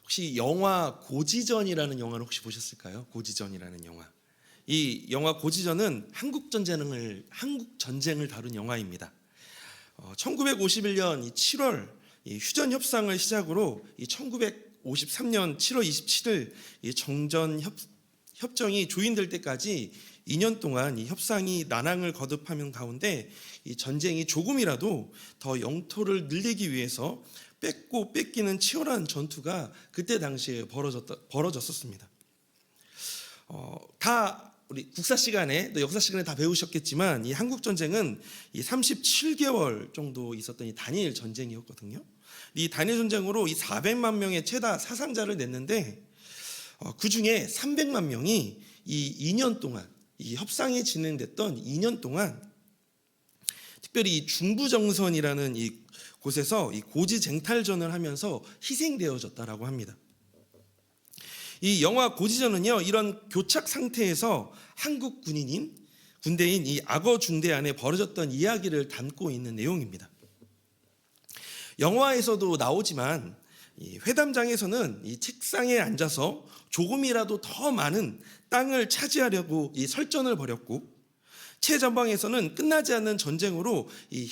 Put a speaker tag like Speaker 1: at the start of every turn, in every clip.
Speaker 1: 혹시 영화 고지전이라는 영화를 혹시 보셨을까요? 고지전이라는 영화. 이 영화 고지전은 한국 전쟁을 다룬 영화입니다. 1951년 7월 휴전 협상을 시작으로 1953년 7월 27일 정전 협정이 조인될 때까지 2년 동안 이 협상이 난항을 거듭하는 가운데 이 전쟁이 조금이라도 더 영토를 늘리기 위해서 뺏고 뺏기는 치열한 전투가 그때 당시에 벌어졌었습니다. 다 우리 국사 시간에 또 역사 시간에 다 배우셨겠지만 이 한국 전쟁은 이 37개월 정도 있었던 이 단일 전쟁이었거든요. 이 단일 전쟁으로 이 400만 명의 최다 사상자를 냈는데 그 중에 300만 명이 이 2년 동안 이 협상이 진행됐던 2년 동안 특별히 이 중부정선이라는 이 곳에서 이 고지쟁탈전을 하면서 희생되어졌다라고 합니다. 이 영화 고지전은요, 이런 교착 상태에서 한국 군대인 이 악어 중대 안에 벌어졌던 이야기를 담고 있는 내용입니다. 영화에서도 나오지만 이 회담장에서는 이 책상에 앉아서 조금이라도 더 많은 땅을 차지하려고 이 설전을 벌였고, 최전방에서는 끝나지 않는 전쟁으로 이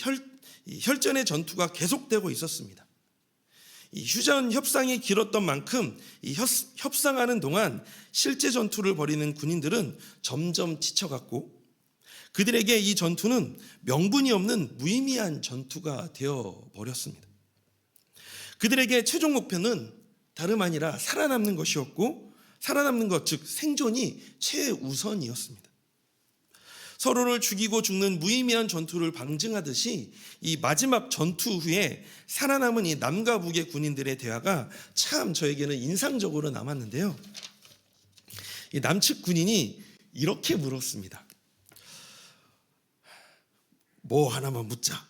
Speaker 1: 혈전의 전투가 계속되고 있었습니다. 이 휴전 협상이 길었던 만큼 이 협상하는 동안 실제 전투를 벌이는 군인들은 점점 지쳐갔고, 그들에게 이 전투는 명분이 없는 무의미한 전투가 되어 버렸습니다. 그들에게 최종 목표는 다름 아니라 살아남는 것이었고, 살아남는 것, 즉 생존이 최우선이었습니다. 서로를 죽이고 죽는 무의미한 전투를 방증하듯이 이 마지막 전투 후에 살아남은 이 남과 북의 군인들의 대화가 참 저에게는 인상적으로 남았는데요. 이 남측 군인이 이렇게 물었습니다. 뭐 하나만 묻자.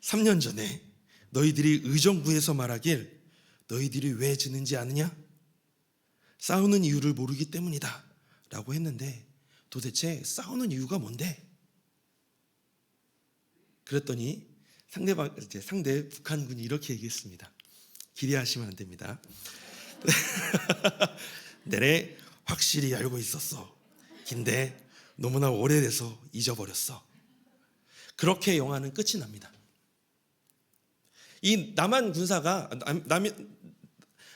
Speaker 1: 3년 전에 너희들이 의정부에서 말하길 너희들이 왜 지는지 아느냐? 싸우는 이유를 모르기 때문이다 라고 했는데 도대체 싸우는 이유가 뭔데? 그랬더니 상대 북한군이 이렇게 얘기했습니다. 기대하시면 안 됩니다. 내래 확실히 알고 있었어. 근데 너무나 오래돼서 잊어버렸어. 그렇게 영화는 끝이 납니다. 이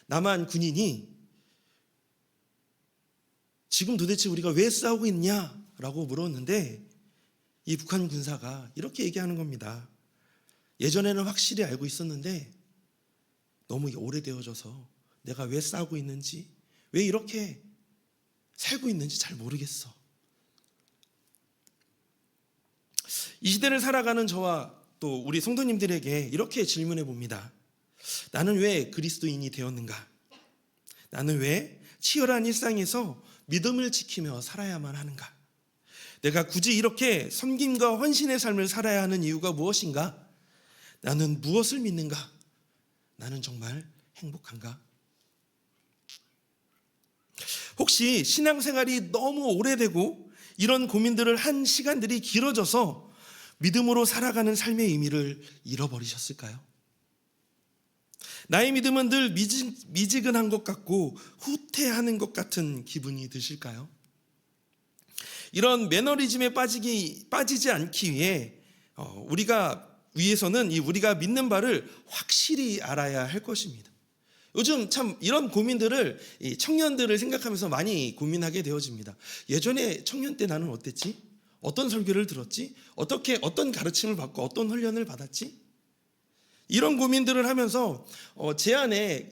Speaker 1: 남한 군인이 지금 도대체 우리가 왜 싸우고 있냐라고 물었는데 이 북한 군사가 이렇게 얘기하는 겁니다. 예전에는 확실히 알고 있었는데 너무 오래되어져서 내가 왜 싸우고 있는지, 왜 이렇게 살고 있는지 잘 모르겠어. 이 시대를 살아가는 저와 또 우리 성도님들에게 이렇게 질문해 봅니다. 나는 왜 그리스도인이 되었는가? 나는 왜 치열한 일상에서 믿음을 지키며 살아야만 하는가? 내가 굳이 이렇게 섬김과 헌신의 삶을 살아야 하는 이유가 무엇인가? 나는 무엇을 믿는가? 나는 정말 행복한가? 혹시 신앙생활이 너무 오래되고 이런 고민들을 한 시간들이 길어져서 믿음으로 살아가는 삶의 의미를 잃어버리셨을까요? 나의 믿음은 늘 미지근한 것 같고 후퇴하는 것 같은 기분이 드실까요? 이런 매너리즘에 빠지지 않기 위해 위해서는 우리가 믿는 바를 확실히 알아야 할 것입니다. 요즘 참 이런 고민들을 청년들을 생각하면서 많이 고민하게 되어집니다. 예전에 청년 때 나는 어땠지? 어떤 설교를 들었지? 어떤 가르침을 받고 어떤 훈련을 받았지? 이런 고민들을 하면서 제 안에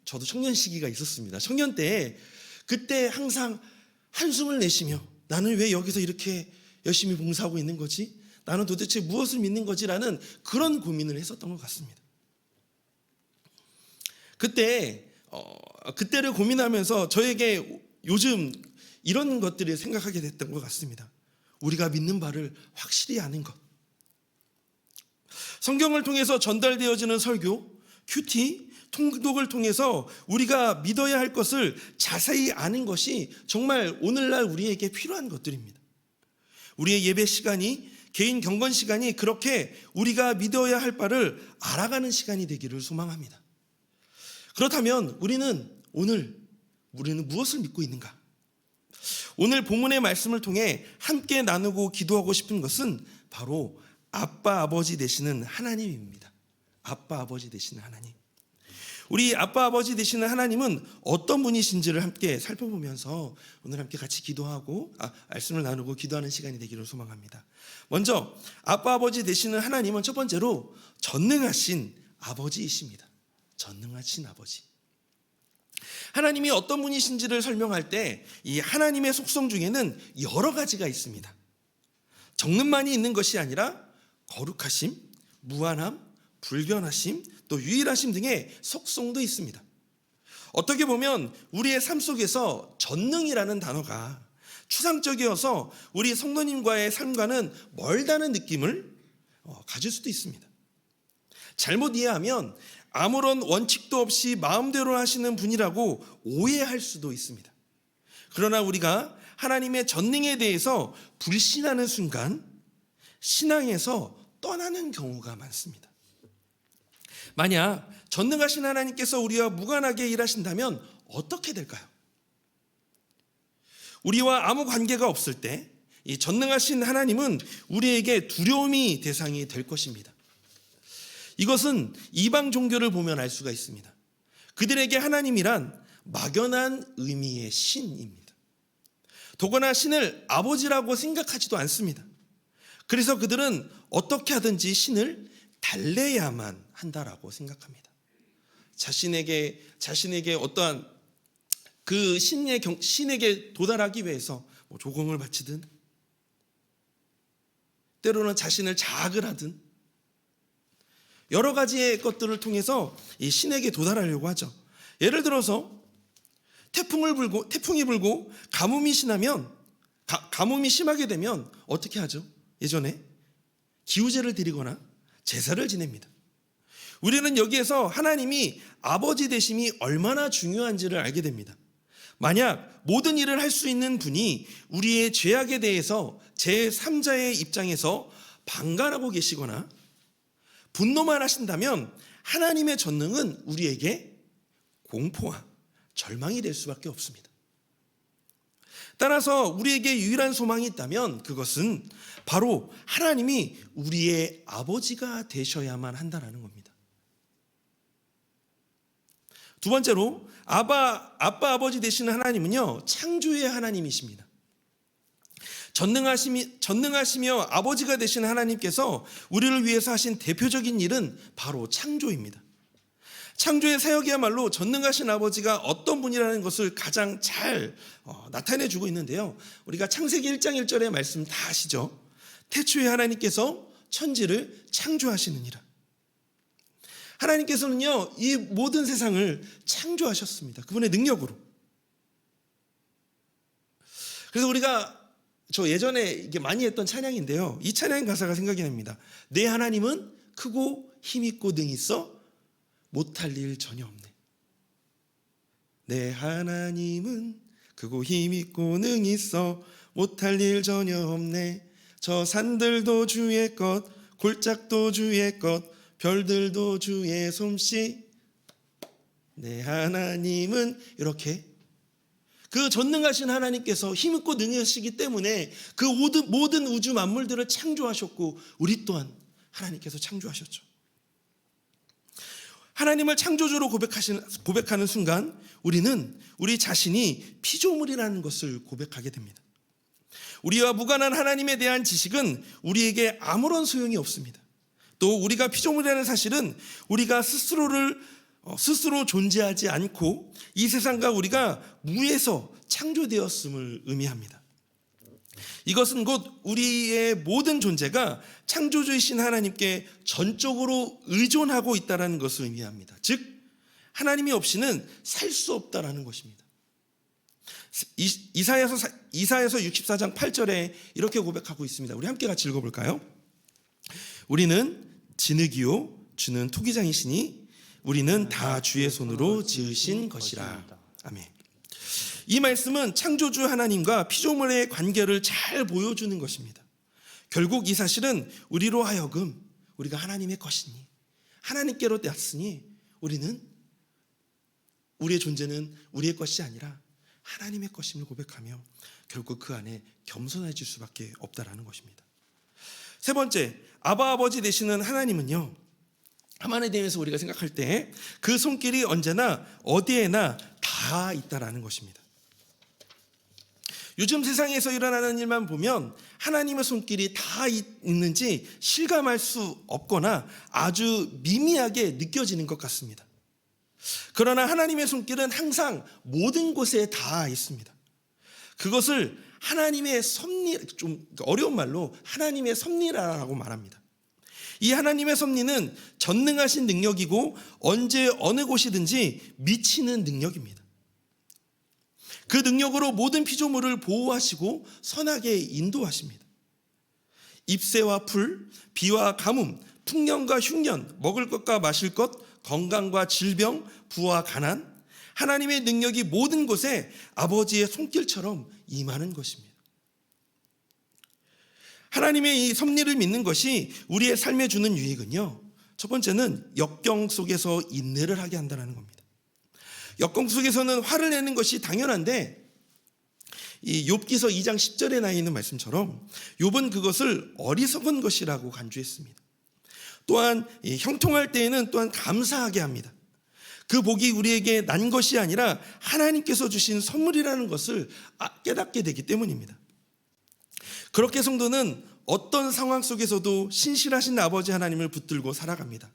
Speaker 1: 저도 청년 시기가 있었습니다. 청년 때 그때 항상 한숨을 내쉬며 나는 왜 여기서 이렇게 열심히 봉사하고 있는 거지? 나는 도대체 무엇을 믿는 거지라는 그런 고민을 했었던 것 같습니다. 그때를 고민하면서 저에게 요즘 이런 것들을 생각하게 됐던 것 같습니다. 우리가 믿는 바를 확실히 아는 것. 성경을 통해서 전달되어지는 설교, 큐티, 통독을 통해서 우리가 믿어야 할 것을 자세히 아는 것이 정말 오늘날 우리에게 필요한 것들입니다. 우리의 예배 시간이, 개인 경건 시간이 그렇게 우리가 믿어야 할 바를 알아가는 시간이 되기를 소망합니다. 그렇다면 우리는 무엇을 믿고 있는가? 오늘 본문의 말씀을 통해 함께 나누고 기도하고 싶은 것은 바로 아빠 아버지 되시는 하나님입니다. 아빠 아버지 되시는 하나님. 우리 아빠 아버지 되시는 하나님은 어떤 분이신지를 함께 살펴보면서 오늘 함께 같이 기도하고 말씀을 나누고 기도하는 시간이 되기를 소망합니다. 먼저 아빠 아버지 되시는 하나님은 첫 번째로 전능하신 아버지이십니다. 전능하신 아버지. 하나님이 어떤 분이신지를 설명할 때 이 하나님의 속성 중에는 여러 가지가 있습니다. 정능만이 있는 것이 아니라 거룩하심, 무한함, 불변하심, 또 유일하심 등의 속성도 있습니다. 어떻게 보면 우리의 삶 속에서 전능이라는 단어가 추상적이어서 우리 성도님과의 삶과는 멀다는 느낌을 가질 수도 있습니다. 잘못 이해하면 아무런 원칙도 없이 마음대로 하시는 분이라고 오해할 수도 있습니다. 그러나 우리가 하나님의 전능에 대해서 불신하는 순간 신앙에서 떠나는 경우가 많습니다. 만약 전능하신 하나님께서 우리와 무관하게 일하신다면 어떻게 될까요? 우리와 아무 관계가 없을 때 이 전능하신 하나님은 우리에게 두려움이 대상이 될 것입니다. 이것은 이방 종교를 보면 알 수가 있습니다. 그들에게 하나님이란 막연한 의미의 신입니다. 더구나 신을 아버지라고 생각하지도 않습니다. 그래서 그들은 어떻게 하든지 신을 달래야만 한다라고 생각합니다. 자신에게 어떠한 그 신에게 도달하기 위해서 조공을 바치든 때로는 자신을 자학을 하든 여러 가지의 것들을 통해서 이 신에게 도달하려고 하죠. 예를 들어서 태풍이 불고 가뭄이 심하게 되면 어떻게 하죠? 예전에 기우제를 드리거나 제사를 지냅니다. 우리는 여기에서 하나님이 아버지 되심이 얼마나 중요한지를 알게 됩니다. 만약 모든 일을 할 수 있는 분이 우리의 죄악에 대해서 제3자의 입장에서 방관하고 계시거나 분노만 하신다면 하나님의 전능은 우리에게 공포와 절망이 될 수밖에 없습니다. 따라서 우리에게 유일한 소망이 있다면 그것은 바로 하나님이 우리의 아버지가 되셔야만 한다는 겁니다. 두 번째로 아빠 아버지 되시는 하나님은요, 창조의 하나님이십니다. 전능하시며 아버지가 되시는 하나님께서 우리를 위해서 하신 대표적인 일은 바로 창조입니다. 창조의 사역이야말로 전능하신 아버지가 어떤 분이라는 것을 가장 잘 나타내주고 있는데요. 우리가 창세기 1장 1절의 말씀 다 아시죠? 태초에 하나님께서 천지를 창조하시느니라. 하나님께서는요, 이 모든 세상을 창조하셨습니다. 그분의 능력으로. 그래서 저 예전에 이게 많이 했던 찬양인데요. 이 찬양 가사가 생각이 납니다. 내 하나님은 크고 힘있고 능이 있어 못할 일 전혀 없네. 내 하나님은 크고 힘있고 능이 있어 못할 일 전혀 없네. 저 산들도 주의 것, 골짜기도 주의 것, 별들도 주의 솜씨. 내 하나님은 이렇게 그 전능하신 하나님께서 힘있고 능하시기 때문에 그 모든 우주 만물들을 창조하셨고 우리 또한 하나님께서 창조하셨죠. 하나님을 창조주로 고백하는 순간 우리는 우리 자신이 피조물이라는 것을 고백하게 됩니다. 우리와 무관한 하나님에 대한 지식은 우리에게 아무런 소용이 없습니다. 또 우리가 피조물이라는 사실은 우리가 스스로 존재하지 않고 이 세상과 우리가 무에서 창조되었음을 의미합니다. 이것은 곧 우리의 모든 존재가 창조주이신 하나님께 전적으로 의존하고 있다는 것을 의미합니다. 즉 하나님이 없이는 살 수 없다는 것입니다. 이사야서 64장 8절에 이렇게 고백하고 있습니다. 우리 함께 같이 읽어볼까요? 우리는 진흙이요 주는 토기장이시니 우리는 다 주의 손으로 지으신 것이라. 아멘. 이 말씀은 창조주 하나님과 피조물의 관계를 잘 보여주는 것입니다. 결국 이 사실은 우리로 하여금 우리가 하나님의 것이니 하나님께로 났으니 우리는 우리의 존재는 우리의 것이 아니라 하나님의 것임을 고백하며 결국 그 안에 겸손해질 수밖에 없다라는 것입니다. 세 번째, 아바 아버지 되시는 하나님은요, 하나님에 대해서 우리가 생각할 때 그 손길이 언제나 어디에나 다 있다라는 것입니다. 요즘 세상에서 일어나는 일만 보면 하나님의 손길이 다 있는지 실감할 수 없거나 아주 미미하게 느껴지는 것 같습니다. 그러나 하나님의 손길은 항상 모든 곳에 다 있습니다. 그것을 하나님의 섭리, 좀 어려운 말로 하나님의 섭리라고 말합니다. 이 하나님의 섭리는 전능하신 능력이고 언제 어느 곳이든지 미치는 능력입니다. 그 능력으로 모든 피조물을 보호하시고 선하게 인도하십니다. 잎새와 풀, 비와 가뭄, 풍년과 흉년, 먹을 것과 마실 것, 건강과 질병, 부와 가난, 하나님의 능력이 모든 곳에 아버지의 손길처럼 임하는 것입니다. 하나님의 이 섭리를 믿는 것이 우리의 삶에 주는 유익은요, 첫 번째는 역경 속에서 인내를 하게 한다는 겁니다. 역경 속에서는 화를 내는 것이 당연한데, 이 욥기서 2장 10절에 나와 있는 말씀처럼 욥은 그것을 어리석은 것이라고 간주했습니다. 또한 형통할 때에는 또한 감사하게 합니다. 그 복이 우리에게 난 것이 아니라 하나님께서 주신 선물이라는 것을 깨닫게 되기 때문입니다. 그렇게 성도는 어떤 상황 속에서도 신실하신 아버지 하나님을 붙들고 살아갑니다.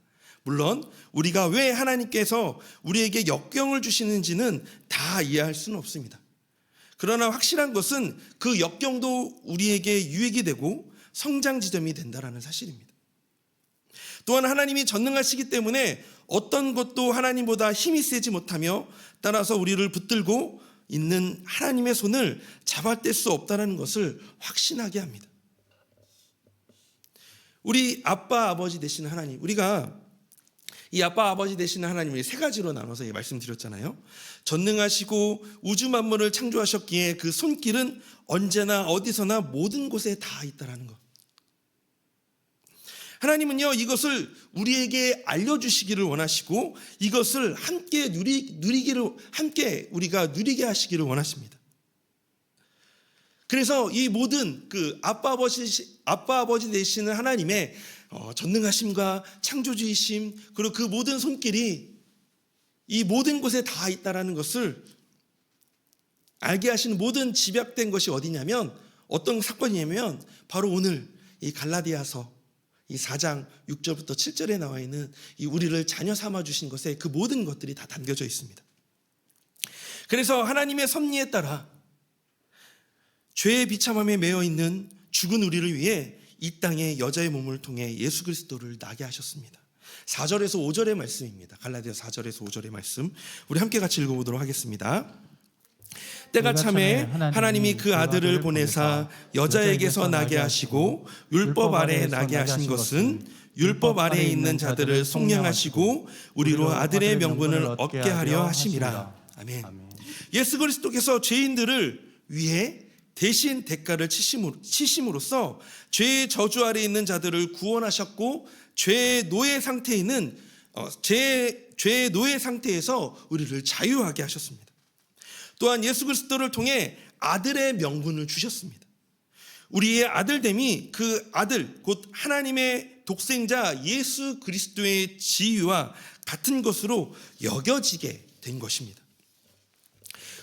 Speaker 1: 물론 우리가 왜 하나님께서 우리에게 역경을 주시는지는 다 이해할 수는 없습니다. 그러나 확실한 것은 그 역경도 우리에게 유익이 되고 성장 지점이 된다는 사실입니다. 또한 하나님이 전능하시기 때문에 어떤 것도 하나님보다 힘이 세지 못하며 따라서 우리를 붙들고 있는 하나님의 손을 잡아뗄 수 없다는 것을 확신하게 합니다. 우리 아빠 아버지 되시는 하나님, 우리가 이 아빠 아버지 되시는 하나님을 세 가지로 나눠서 말씀드렸잖아요. 전능하시고 우주 만물을 창조하셨기에 그 손길은 언제나 어디서나 모든 곳에 다 있다라는 것. 하나님은요, 이것을 우리에게 알려주시기를 원하시고 이것을 함께 함께 우리가 누리게 하시기를 원하십니다. 그래서 이 모든 그 아빠 아버지 되시는 하나님의 전능하심과 창조주의심, 그리고 그 모든 손길이 이 모든 곳에 다 있다라는 것을 알게 하시는 모든 집약된 것이 어디냐면, 어떤 사건이냐면 바로 오늘 이 갈라디아서 이 4장 6절부터 7절에 나와 있는 이 우리를 자녀 삼아 주신 것에 그 모든 것들이 다 담겨져 있습니다. 그래서 하나님의 섭리에 따라 죄의 비참함에 매여 있는 죽은 우리를 위해 이 땅에 여자의 몸을 통해 예수 그리스도를 나게 하셨습니다. 4절에서 5절의 말씀입니다. 갈라디아 4절에서 5절의 말씀 우리 함께 같이 읽어보도록 하겠습니다. 때가 참에 하나님이 그 아들을 보내사 여자에게서 나게 하시고 율법 아래에 나게 하신 것은 율법 아래에 있는 자들을 속량하시고 우리로 아들의 명분을 얻게 하려 하심이라. 아멘. 예수 그리스도께서 죄인들을 위해 대신 대가를 치심으로써 죄의 저주 아래에 있는 자들을 구원하셨고 죄의 노예 상태에 있는 죄의 노예 상태에서 우리를 자유하게 하셨습니다. 또한 예수 그리스도를 통해 아들의 명분을 주셨습니다. 우리의 아들됨이 그 아들 곧 하나님의 독생자 예수 그리스도의 지위와 같은 것으로 여겨지게 된 것입니다.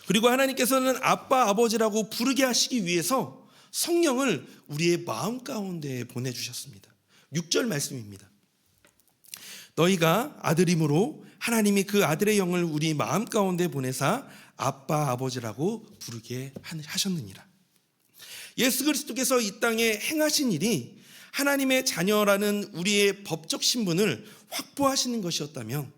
Speaker 1: 그리고 하나님께서는 아빠 아버지라고 부르게 하시기 위해서 성령을 우리의 마음 가운데 보내주셨습니다. 6절 말씀입니다. 너희가 아들임으로 하나님이 그 아들의 영을 우리 마음 가운데 보내사 아빠 아버지라고 부르게 하셨느니라. 예수 그리스도께서 이 땅에 행하신 일이 하나님의 자녀라는 우리의 법적 신분을 확보하시는 것이었다면,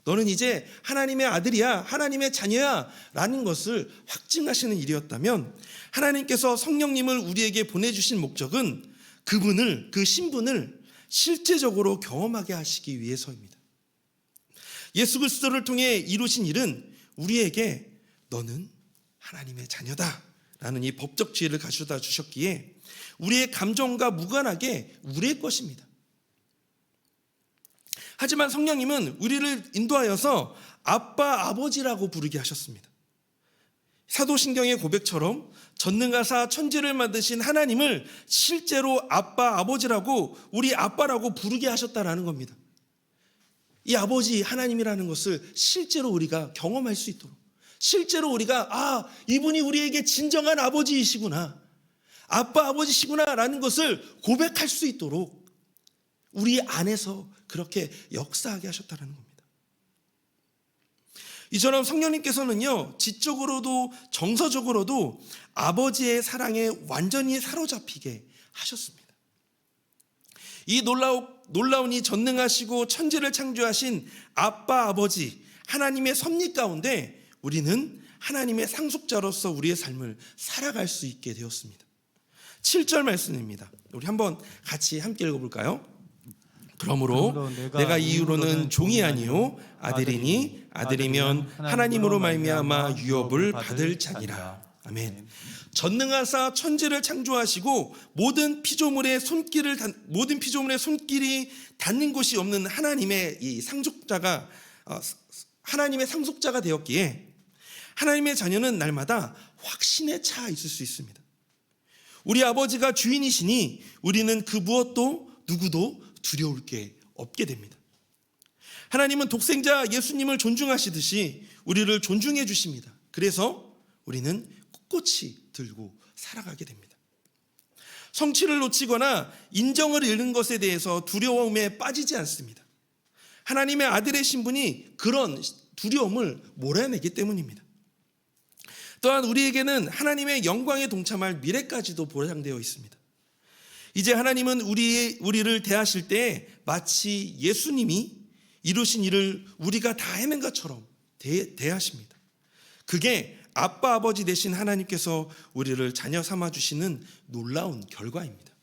Speaker 1: 너는 이제 하나님의 아들이야, 하나님의 자녀야 라는 것을 확증하시는 일이었다면, 하나님께서 성령님을 우리에게 보내주신 목적은 그 신분을 실제적으로 경험하게 하시기 위해서입니다. 예수 그리스도를 통해 이루신 일은 우리에게 너는 하나님의 자녀다 라는 이 법적 지혜를 가져다 주셨기에 우리의 감정과 무관하게 우리의 것입니다. 하지만 성령님은 우리를 인도하여서 아빠, 아버지라고 부르게 하셨습니다. 사도신경의 고백처럼 전능하사 천지를 만드신 하나님을 실제로 아빠, 아버지라고, 우리 아빠라고 부르게 하셨다라는 겁니다. 이 아버지 하나님이라는 것을 실제로 우리가 경험할 수 있도록, 실제로 우리가 이분이 우리에게 진정한 아버지이시구나, 아빠, 아버지시구나 라는 것을 고백할 수 있도록 우리 안에서 그렇게 역사하게 하셨다는 겁니다. 이처럼 성령님께서는요, 지적으로도 정서적으로도 아버지의 사랑에 완전히 사로잡히게 하셨습니다. 이 놀라운 이 전능하시고 천지를 창조하신 아빠, 아버지 하나님의 섭리 가운데 우리는 하나님의 상속자로서 우리의 삶을 살아갈 수 있게 되었습니다. 7절 말씀입니다. 우리 한번 같이 함께 읽어볼까요? 그러므로 내가 이후로는 종이 아니요 아들이니 아들이면 하나님으로 말미암아 유업을 받을 자니라. 아멘. 전능하사 천지를 창조하시고 모든 피조물의 손길이 닿는 곳이 없는 하나님의 이 상속자가 되었기에 하나님의 자녀는 날마다 확신에 차 있을 수 있습니다. 우리 아버지가 주인이시니 우리는 그 무엇도 누구도 두려울 게 없게 됩니다. 하나님은 독생자 예수님을 존중하시듯이 우리를 존중해 주십니다. 그래서 우리는 꿋꿋이 들고 살아가게 됩니다. 성취를 놓치거나 인정을 잃는 것에 대해서 두려움에 빠지지 않습니다. 하나님의 아들의 신분이 그런 두려움을 몰아내기 때문입니다. 또한 우리에게는 하나님의 영광에 동참할 미래까지도 보장되어 있습니다. 이제 하나님은 우리를 대하실 때 마치 예수님이 이루신 일을 우리가 다 해낸 것처럼 대하십니다. 그게 아빠, 아버지 되신 하나님께서 우리를 자녀 삼아주시는 놀라운 결과입니다.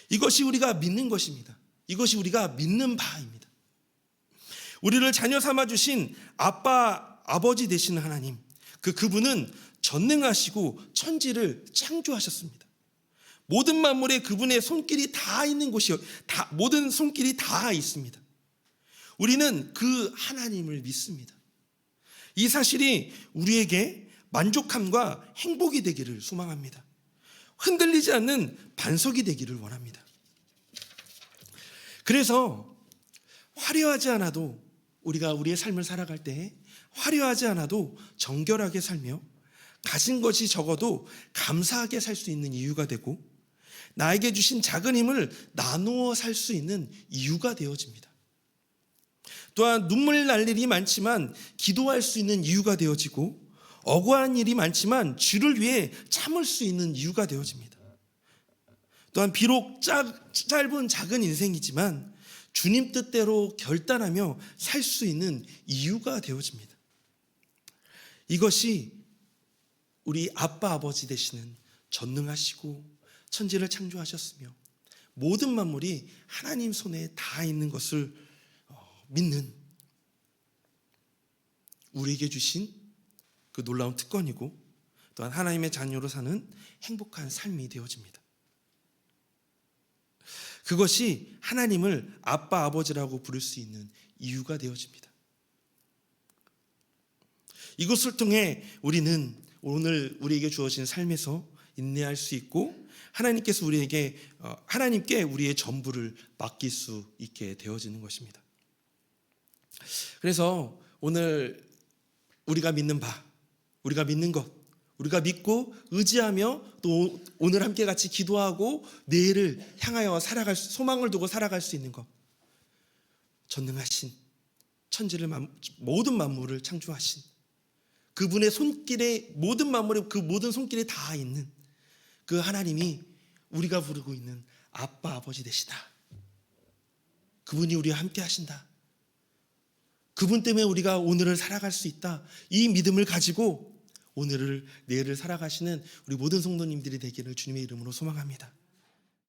Speaker 1: 이것이 우리가 믿는 것입니다. 이것이 우리가 믿는 바입니다. 우리를 자녀 삼아주신 아빠, 아버지 되신 하나님, 그분은 전능하시고 천지를 창조하셨습니다. 모든 만물에 그분의 손길이 다 있는 곳이요, 모든 손길이 다 있습니다. 우리는 그 하나님을 믿습니다. 이 사실이 우리에게 만족함과 행복이 되기를 소망합니다. 흔들리지 않는 반석이 되기를 원합니다. 그래서 화려하지 않아도 우리가 우리의 삶을 살아갈 때 화려하지 않아도 정결하게 살며 가진 것이 적어도 감사하게 살 수 있는 이유가 되고 나에게 주신 작은 힘을 나누어 살 수 있는 이유가 되어집니다. 또한 눈물 날 일이 많지만 기도할 수 있는 이유가 되어지고 억울한 일이 많지만 주를 위해 참을 수 있는 이유가 되어집니다. 또한 비록 짧은 작은 인생이지만 주님 뜻대로 결단하며 살 수 있는 이유가 되어집니다. 이것이 우리 아빠 아버지 되시는 전능하시고 천지를 창조하셨으며 모든 만물이 하나님 손에 다 있는 것을 믿는 우리에게 주신 그 놀라운 특권이고 또한 하나님의 자녀로 사는 행복한 삶이 되어집니다. 그것이 하나님을 아빠 아버지라고 부를 수 있는 이유가 되어집니다. 이것을 통해 우리는 오늘 우리에게 주어진 삶에서 인내할 수 있고 하나님께 우리의 전부를 맡길 수 있게 되어지는 것입니다. 그래서 오늘 우리가 믿는 바, 우리가 믿는 것, 우리가 믿고 의지하며 또 오늘 함께 같이 기도하고 내일을 향하여 소망을 두고 살아갈 수 있는 것, 전능하신 천지를 모든 만물을 창조하신 그분의 손길에 모든 만물에 그 모든 손길에 다 있는 그 하나님이 우리가 부르고 있는 아빠 아버지 되시다. 그분이 우리와 함께 하신다. 그분 때문에 우리가 오늘을 살아갈 수 있다. 이 믿음을 가지고 오늘을 내일을 살아가시는 우리 모든 성도님들이 되기를 주님의 이름으로 소망합니다.